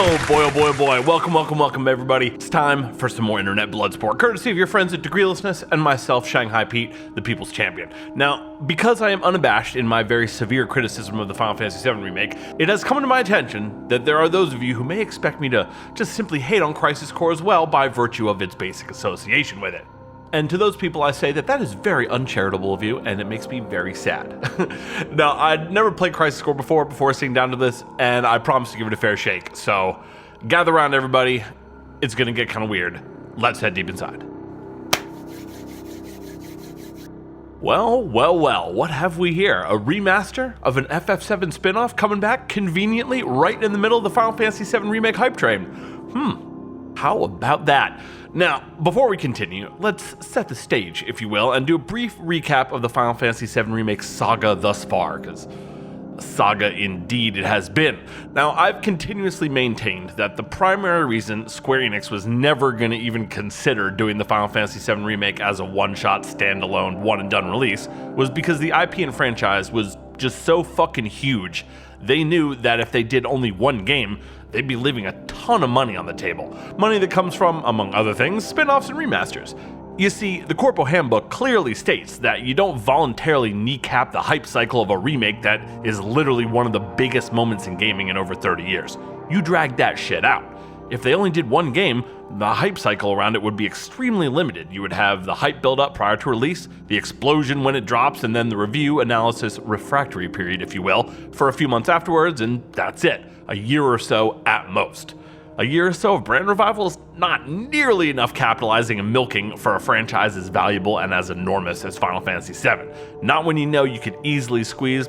Oh boy, oh boy, oh boy. Welcome everybody. It's time for some more internet blood sport, courtesy of your friends at DEGREELESSNESS and myself, Shanghai Pete, the People's Champion. Now, because I am unabashed in my very severe criticism of the Final Fantasy VII Remake, it has come to my attention that there are those of you who may expect me to just simply hate on Crisis Core as well by virtue of its basic association with it. And to those people I say that is very uncharitable of you, and it makes me very sad. Now, I'd never played Crisis Core before sitting down to this, and I promised to give it a fair shake. So, gather around everybody, it's gonna get kind of weird. Let's head deep inside. Well, what have we here? A remaster of an FF7 spin-off coming back conveniently right in the middle of the Final Fantasy VII Remake hype train. How about that? Now, before we continue, let's set the stage, if you will, and do a brief recap of the Final Fantasy VII Remake saga thus far, because saga indeed it has been. Now, I've continuously maintained that the primary reason Square Enix was never going to even consider doing the Final Fantasy VII Remake as a one-shot, standalone, one-and-done release was because the IP and franchise was just so fucking huge. They knew that if they did only one game, they'd be leaving a ton of money on the table. Money that comes from, among other things, spin-offs and remasters. You see, the Corpo Handbook clearly states that you don't voluntarily kneecap the hype cycle of a remake that is literally one of the biggest moments in gaming in over 30 years. You drag that shit out. If they only did one game, the hype cycle around it would be extremely limited. You would have the hype build up prior to release, the explosion when it drops, and then the review, analysis, refractory period, if you will, for a few months afterwards, and that's it. A year or so at most. A year or so of brand revival is not nearly enough capitalizing and milking for a franchise as valuable and as enormous as Final Fantasy VII. Not when you know you could easily squeeze,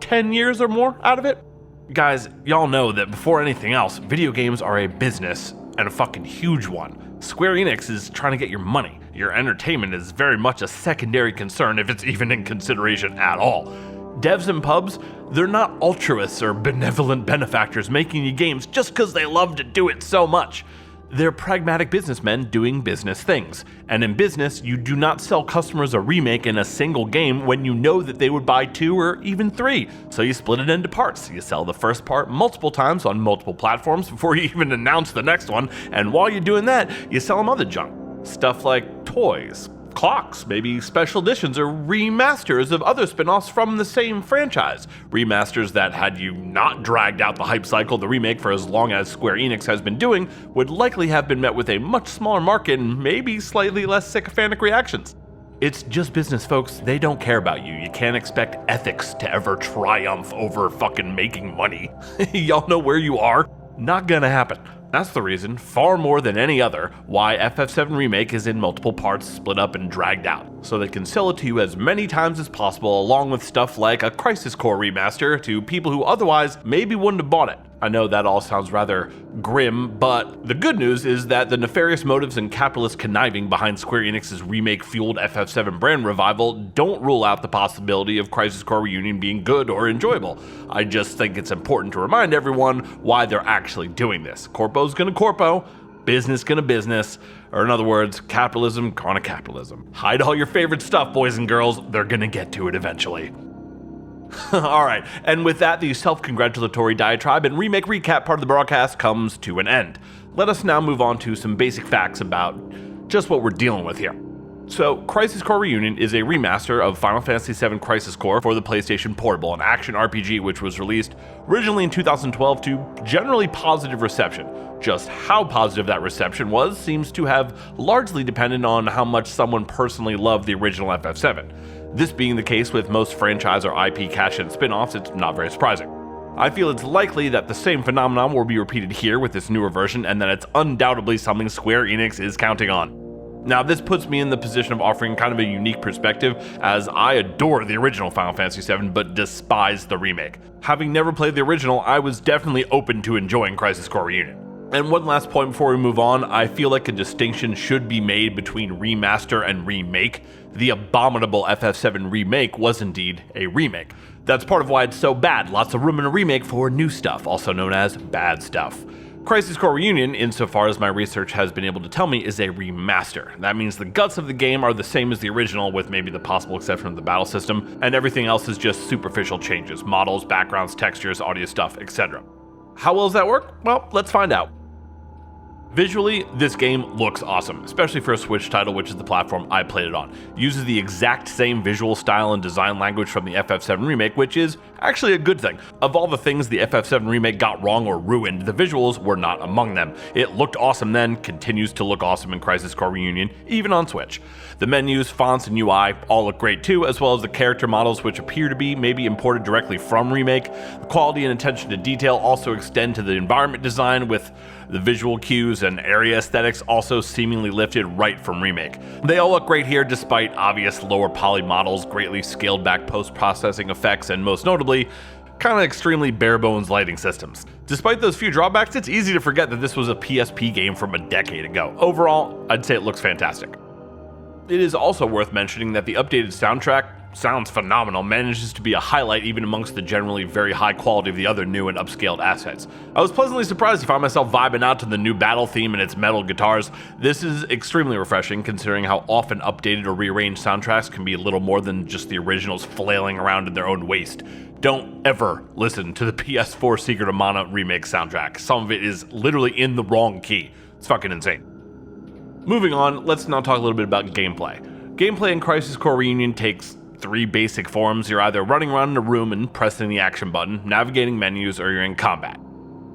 10 years or more out of it. Guys, y'all know that before anything else, video games are a business, and a fucking huge one. Square Enix is trying to get your money. Your entertainment is very much a secondary concern, if it's even in consideration at all. Devs and pubs, they're not altruists or benevolent benefactors making you games just because they love to do it so much. They're pragmatic businessmen doing business things. And in business, you do not sell customers a remake in a single game when you know that they would buy 2 or even 3. So you split it into parts. You sell the first part multiple times on multiple platforms before you even announce the next one. And while you're doing that, you sell them other junk. Stuff like toys, clocks, maybe special editions or remasters of other spin-offs from the same franchise. Remasters that, had you not dragged out the hype cycle of the remake for as long as Square Enix has been doing, would likely have been met with a much smaller market and maybe slightly less sycophantic reactions. It's just business, folks. They don't care about you. You can't expect ethics to ever triumph over fucking making money. Y'all know where you are? Not gonna happen. That's the reason, far more than any other, why FF7 Remake is in multiple parts split up and dragged out, so they can sell it to you as many times as possible along with stuff like a Crisis Core remaster to people who otherwise maybe wouldn't have bought it. I know that all sounds rather grim, but the good news is that the nefarious motives and capitalist conniving behind Square Enix's remake-fueled FF7 brand revival don't rule out the possibility of Crisis Core Reunion being good or enjoyable. I just think it's important to remind everyone why they're actually doing this. Corpo's gonna corpo, business gonna business, or in other words, capitalism gonna capitalism. Hide all your favorite stuff, boys and girls, they're gonna get to it eventually. Alright, and with that, the self-congratulatory diatribe and remake recap part of the broadcast comes to an end. Let us now move on to some basic facts about just what we're dealing with here. So, Crisis Core Reunion is a remaster of Final Fantasy VII Crisis Core for the PlayStation Portable, an action RPG which was released originally in 2012 to generally positive reception. Just how positive that reception was seems to have largely depended on how much someone personally loved the original FF7. This being the case with most franchise or IP cash-in spin-offs, it's not very surprising. I feel it's likely that the same phenomenon will be repeated here with this newer version, and that it's undoubtedly something Square Enix is counting on. Now, this puts me in the position of offering kind of a unique perspective, as I adore the original Final Fantasy VII, but despise the remake. Having never played the original, I was definitely open to enjoying Crisis Core Reunion. And one last point before we move on, I feel like a distinction should be made between remaster and remake. The abominable FF7 Remake was indeed a remake. That's part of why it's so bad. Lots of room in a remake for new stuff, also known as bad stuff. Crisis Core Reunion, insofar as my research has been able to tell me, is a remaster. That means the guts of the game are the same as the original, with maybe the possible exception of the battle system, and everything else is just superficial changes: models, backgrounds, textures, audio stuff, etc. How well does that work? Well, let's find out. Visually, this game looks awesome, especially for a Switch title, which is the platform I played it on. It uses the exact same visual style and design language from the FF7 Remake, which is actually a good thing. Of all the things the FF7 Remake got wrong or ruined, the visuals were not among them. It looked awesome then, continues to look awesome in Crisis Core Reunion, even on Switch. The menus, fonts, and UI all look great too, as well as the character models, which appear to be maybe imported directly from Remake. The quality and attention to detail also extend to the environment design, with the visual cues and area aesthetics also seemingly lifted right from Remake. They all look great here despite obvious lower poly models, greatly scaled back post-processing effects, and most notably, kind of extremely bare bones lighting systems. Despite those few drawbacks, it's easy to forget that this was a PSP game from a decade ago. Overall, I'd say it looks fantastic. It is also worth mentioning that the updated soundtrack sounds phenomenal, manages to be a highlight even amongst the generally very high quality of the other new and upscaled assets. I was pleasantly surprised to find myself vibing out to the new battle theme and its metal guitars. This is extremely refreshing considering how often updated or rearranged soundtracks can be little more than just the originals flailing around in their own waste. Don't ever listen to the PS4 Secret of Mana remake soundtrack. Some of it is literally in the wrong key. It's fucking insane. Moving on, let's now talk a little bit about gameplay. Gameplay in Crisis Core Reunion takes three basic forms. You're either running around in a room and pressing the action button, navigating menus, or you're in combat.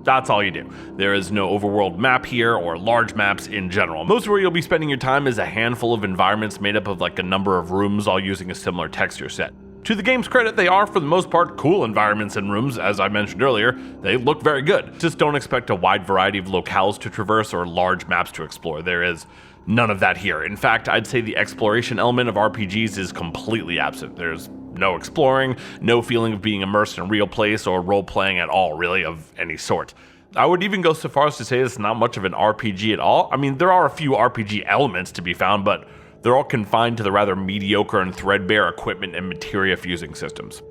That's all you do. There is no overworld map here or large maps in general. Most of where you'll be spending your time is a handful of environments made up of like a number of rooms all using a similar texture set. To the game's credit, they are for the most part cool environments and rooms. As I mentioned earlier, they look very good. Just don't expect a wide variety of locales to traverse or large maps to explore. There is none of that here. In fact, I'd say the exploration element of RPGs is completely absent. There's no exploring, no feeling of being immersed in a real place or role-playing at all, really, of any sort. I would even go so far as to say it's not much of an RPG at all. I mean, there are a few RPG elements to be found, but they're all confined to the rather mediocre and threadbare equipment and materia fusing systems.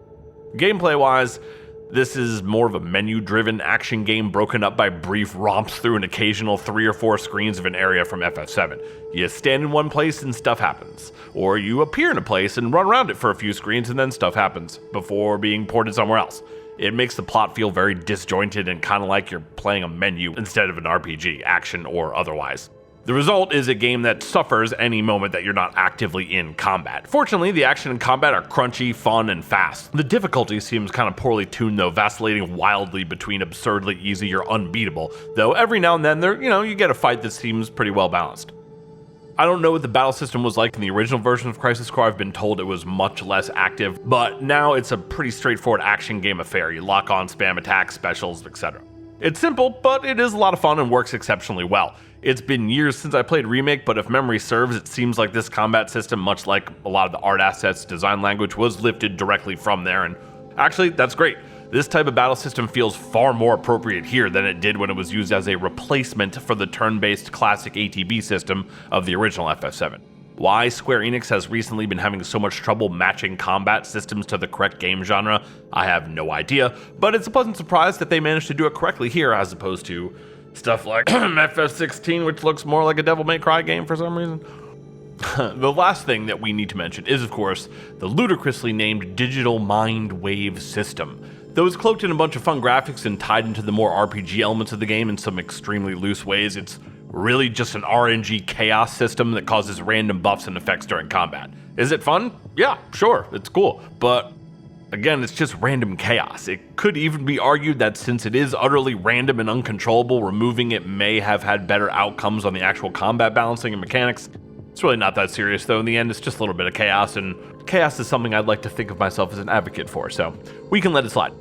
Gameplay-wise, this is more of a menu-driven action game broken up by brief romps through an occasional 3 or 4 screens of an area from FF7. You stand in one place and stuff happens. Or you appear in a place and run around it for a few screens and then stuff happens, before being ported somewhere else. It makes the plot feel very disjointed and kind of like you're playing a menu instead of an RPG, action or otherwise. The result is a game that suffers any moment that you're not actively in combat. Fortunately, the action and combat are crunchy, fun, and fast. The difficulty seems kind of poorly tuned though, vacillating wildly between absurdly easy or unbeatable, though every now and then you get a fight that seems pretty well balanced. I don't know what the battle system was like in the original version of Crisis Core. I've been told it was much less active, but now it's a pretty straightforward action game affair. You lock on, spam attacks, specials, etc. It's simple, but it is a lot of fun and works exceptionally well. It's been years since I played Remake, but if memory serves, it seems like this combat system, much like a lot of the art assets, design language, was lifted directly from there, and actually, that's great. This type of battle system feels far more appropriate here than it did when it was used as a replacement for the turn-based classic ATB system of the original FF7. Why Square Enix has recently been having so much trouble matching combat systems to the correct game genre, I have no idea, but it's a pleasant surprise that they managed to do it correctly here as opposed to stuff like FF16, which looks more like a Devil May Cry game for some reason. The last thing that we need to mention is, of course, the ludicrously named Digital Mind Wave system. Though it's cloaked in a bunch of fun graphics and tied into the more RPG elements of the game in some extremely loose ways, it's really just an RNG chaos system that causes random buffs and effects during combat. Is it fun? Yeah, sure, it's cool, but again, it's just random chaos. It could even be argued that since it is utterly random and uncontrollable, removing it may have had better outcomes on the actual combat balancing and mechanics. It's really not that serious though. In the end, it's just a little bit of chaos, and chaos is something I'd like to think of myself as an advocate for, so we can let it slide.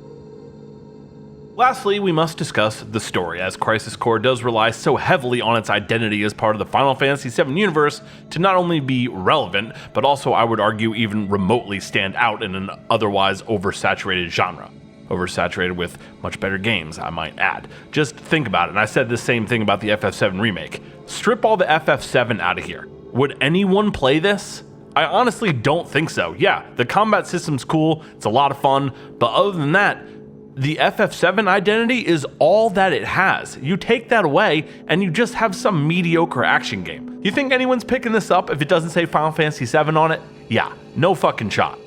Lastly, we must discuss the story, as Crisis Core does rely so heavily on its identity as part of the Final Fantasy VII universe to not only be relevant, but also, I would argue, even remotely stand out in an otherwise oversaturated genre. Oversaturated with much better games, I might add. Just think about it, and I said the same thing about the FF7 Remake. Strip all the FF7 out of here. Would anyone play this? I honestly don't think so. Yeah, the combat system's cool, it's a lot of fun, but other than that, the FF7 identity is all that it has. You take that away, and you just have some mediocre action game. You think anyone's picking this up if it doesn't say Final Fantasy VII on it? Yeah, no fucking shot.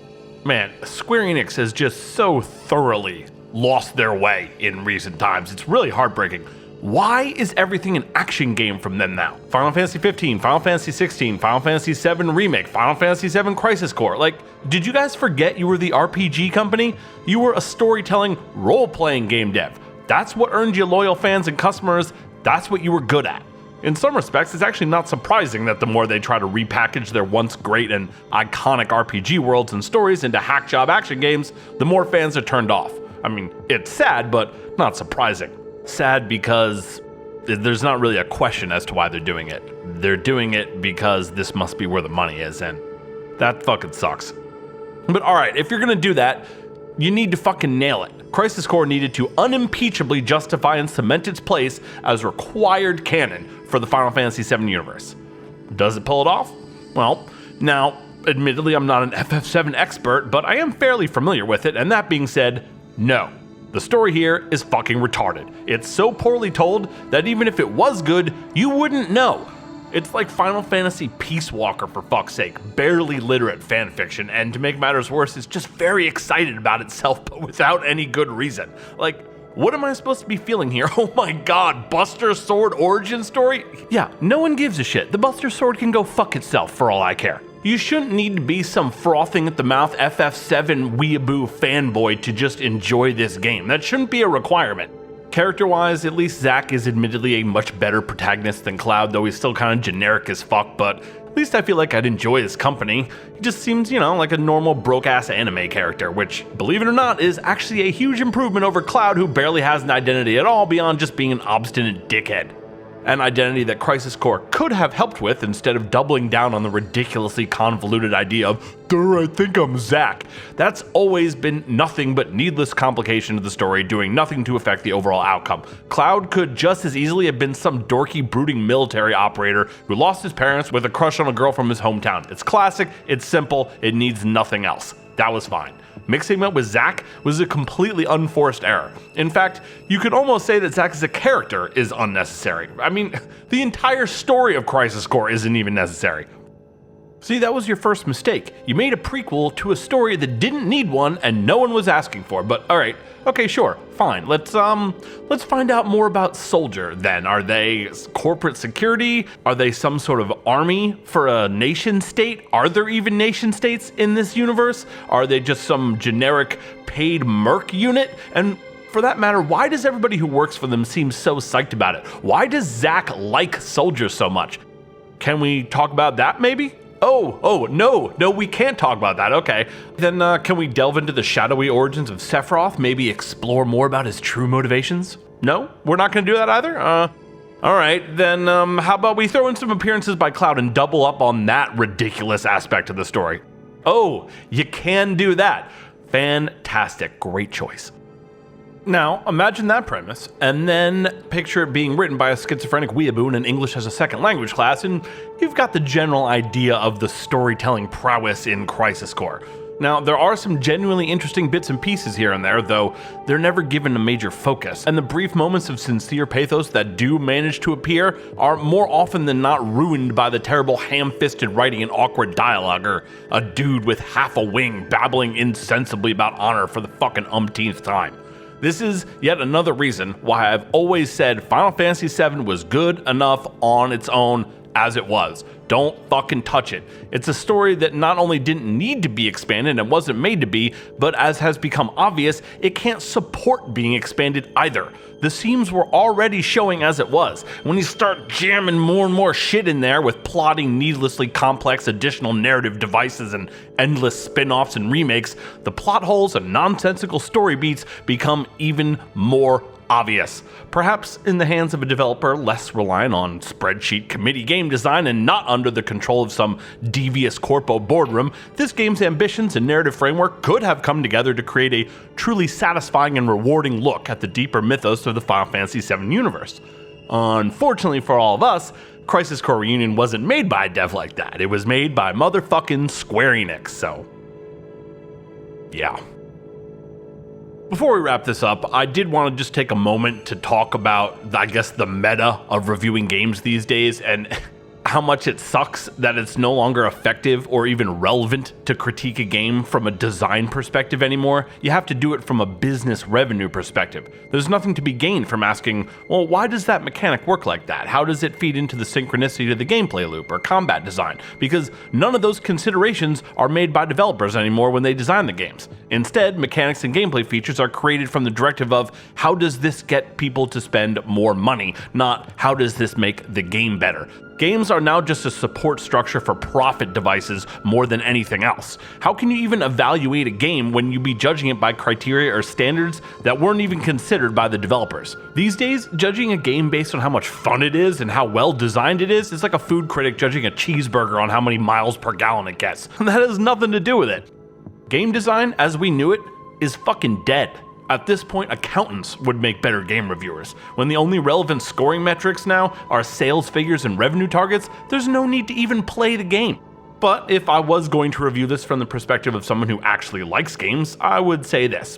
Man, Square Enix has just so thoroughly lost their way in recent times. It's really heartbreaking. Why is everything an action game from them now? Final Fantasy 15, Final Fantasy 16, Final Fantasy 7 Remake, Final Fantasy 7 Crisis Core. Like, did you guys forget you were the RPG company? You were a storytelling, role-playing game dev. That's what earned you loyal fans and customers. That's what you were good at. In some respects, it's actually not surprising that the more they try to repackage their once great and iconic RPG worlds and stories into hack job action games, the more fans are turned off. I mean, it's sad, but not surprising. Sad because there's not really a question as to why they're doing it. They're doing it because this must be where the money is, and that fucking sucks. But alright, if you're gonna do that, you need to fucking nail it. Crisis Core needed to unimpeachably justify and cement its place as required canon for the Final Fantasy VII universe. Does it pull it off? Well, now, admittedly I'm not an FF7 expert, but I am fairly familiar with it, and that being said, no. The story here is fucking retarded. It's so poorly told that even if it was good, you wouldn't know. It's like Final Fantasy Peace Walker, for fuck's sake, barely literate fanfiction, and to make matters worse, it's just very excited about itself, but without any good reason. Like, what am I supposed to be feeling here? Oh my god, Buster Sword origin story? Yeah, no one gives a shit. The Buster Sword can go fuck itself for all I care. You shouldn't need to be some frothing at the mouth FF7 weeaboo fanboy to just enjoy this game. That shouldn't be a requirement. Character-wise, at least Zack is admittedly a much better protagonist than Cloud, though he's still kind of generic as fuck, but at least I feel like I'd enjoy his company. He just seems, like a normal broke-ass anime character, which, believe it or not, is actually a huge improvement over Cloud, who barely has an identity at all beyond just being an obstinate dickhead. An identity that Crisis Core could have helped with instead of doubling down on the ridiculously convoluted idea of, I think I'm Zack. That's always been nothing but needless complication of the story, doing nothing to affect the overall outcome. Cloud could just as easily have been some dorky, brooding military operator who lost his parents with a crush on a girl from his hometown. It's classic, it's simple, it needs nothing else. That was fine. Mixing him up with Zack was a completely unforced error. In fact, you could almost say that Zack as a character is unnecessary. I mean, the entire story of Crisis Core isn't even necessary. See, that was your first mistake. You made a prequel to a story that didn't need one and no one was asking for, but alright, okay, sure, fine. Let's find out more about Soldier then. Are they corporate security? Are they some sort of army for a nation state? Are there even nation states in this universe? Are they just some generic paid merc unit? And for that matter, why does everybody who works for them seem so psyched about it? Why does Zack like Soldier so much? Can we talk about that maybe? No, we can't talk about that, okay. Then can we delve into the shadowy origins of Sephiroth, maybe explore more about his true motivations? No? We're not gonna do that either? Alright, then how about we throw in some appearances by Cloud and double up on that ridiculous aspect of the story? Oh, you can do that. Fantastic, great choice. Now, imagine that premise, and then picture it being written by a schizophrenic weeaboo in an English as a second language class, and you've got the general idea of the storytelling prowess in Crisis Core. Now, there are some genuinely interesting bits and pieces here and there, though they're never given a major focus, and the brief moments of sincere pathos that do manage to appear are more often than not ruined by the terrible ham-fisted writing and awkward dialogue, or a dude with half a wing babbling insensibly about honor for the fucking umpteenth time. This is yet another reason why I've always said Final Fantasy VII was good enough on its own as it was. Don't fucking touch it. It's a story that not only didn't need to be expanded and wasn't made to be, but as has become obvious, it can't support being expanded either. The seams were already showing as it was. When you start jamming more and more shit in there with plotting needlessly complex additional narrative devices and endless spin-offs and remakes, the plot holes and nonsensical story beats become even more obvious. Perhaps in the hands of a developer less reliant on spreadsheet committee game design and not under the control of some devious corpo boardroom, this game's ambitions and narrative framework could have come together to create a truly satisfying and rewarding look at the deeper mythos of the Final Fantasy VII universe. Unfortunately for all of us, Crisis Core Reunion wasn't made by a dev like that. It was made by motherfucking Square Enix, so yeah. Before we wrap this up, I did want to just take a moment to talk about, I guess, the meta of reviewing games these days, and how much it sucks that it's no longer effective or even relevant to critique a game from a design perspective anymore. You have to do it from a business revenue perspective. There's nothing to be gained from asking, well, why does that mechanic work like that? How does it feed into the synchronicity to the gameplay loop or combat design? Because none of those considerations are made by developers anymore when they design the games. Instead, mechanics and gameplay features are created from the directive of how does this get people to spend more money, not how does this make the game better. Games are now just a support structure for profit devices more than anything else. How can you even evaluate a game when you be judging it by criteria or standards that weren't even considered by the developers? These days, judging a game based on how much fun it is and how well designed it is like a food critic judging a cheeseburger on how many miles per gallon it gets. That has nothing to do with it. Game design, as we knew it, is fucking dead. At this point, accountants would make better game reviewers. When the only relevant scoring metrics now are sales figures and revenue targets, there's no need to even play the game. But if I was going to review this from the perspective of someone who actually likes games, I would say this.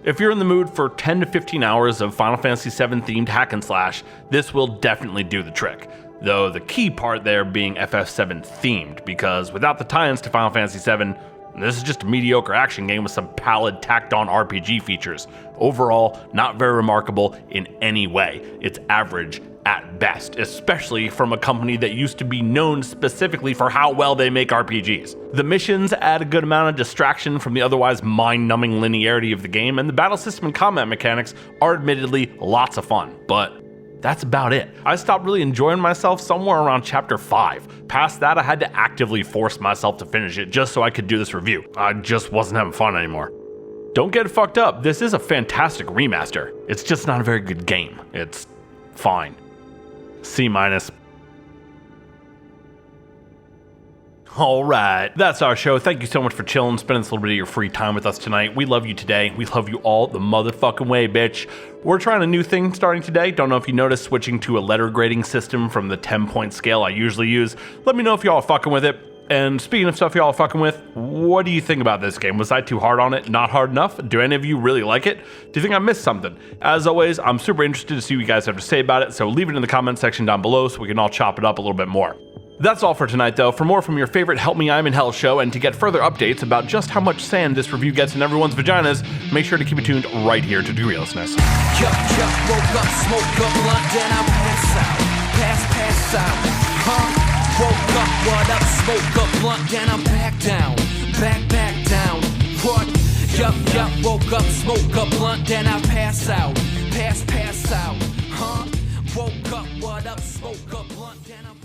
If you're in the mood for 10 to 15 hours of Final Fantasy VII themed hack and slash, this will definitely do the trick. Though the key part there being FF7 themed, because without the tie-ins to Final Fantasy VII, this is just a mediocre action game with some pallid tacked-on RPG features. Overall, not very remarkable in any way. It's average at best, especially from a company that used to be known specifically for how well they make RPGs. The missions add a good amount of distraction from the otherwise mind-numbing linearity of the game, and the battle system and combat mechanics are admittedly lots of fun, but that's about it. I stopped really enjoying myself somewhere around chapter 5. Past that, I had to actively force myself to finish it just so I could do this review. I just wasn't having fun anymore. Don't get fucked up, this is a fantastic remaster. It's just not a very good game. It's fine. C-. Alright, that's our show. Thank you so much for chilling, spending this little bit of your free time with us tonight. We love you today. We love you all the motherfucking way, bitch. We're trying a new thing starting today. Don't know if you noticed, switching to a letter grading system from the 10-point scale I usually use. Let me know if y'all are fucking with it. And speaking of stuff y'all are fucking with, what do you think about this game? Was I too hard on it? Not hard enough? Do any of you really like it? Do you think I missed something? As always, I'm super interested to see what you guys have to say about it, so leave it in the comment section down below so we can all chop it up a little bit more. That's all for tonight though. For more from your favorite Help Me I'm in Hell show and to get further updates about just how much sand this review gets in everyone's vaginas, make sure to keep it tuned right here to DEGREELESSNESS. Woke up, smoke up, blunt, then I pass out, woke up, what up, smoke up, blunt, then I'm back down, what? Woke up, smoke up, blunt, then I pass out, woke up, what up, smoke up, blunt, then I'm